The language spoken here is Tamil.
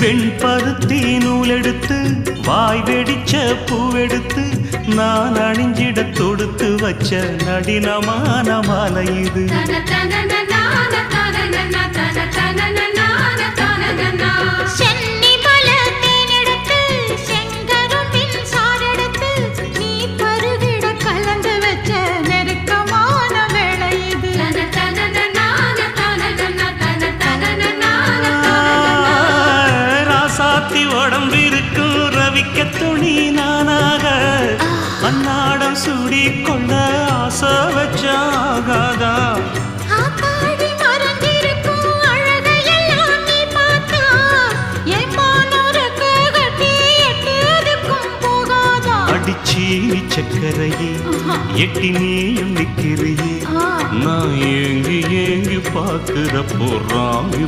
வெண்பருத்தி நூலெடுத்து வாய் வெடிச்ச பூவெடுத்து நான் அணிஞ்சிட தொடுத்து வச்ச நடினமான மாலை இது. உடம்பிருக்கும் ரவிக்க துணி நானாக அன்னாடம் சூடி கொண்ட ஆசை வச்சாகாதா. அடிச்சீனி சக்கரையே எட்டி நீயும் நிக்கிறையே நான் ஏங்கி ஏங்கி பார்க்கிற போறாங்க.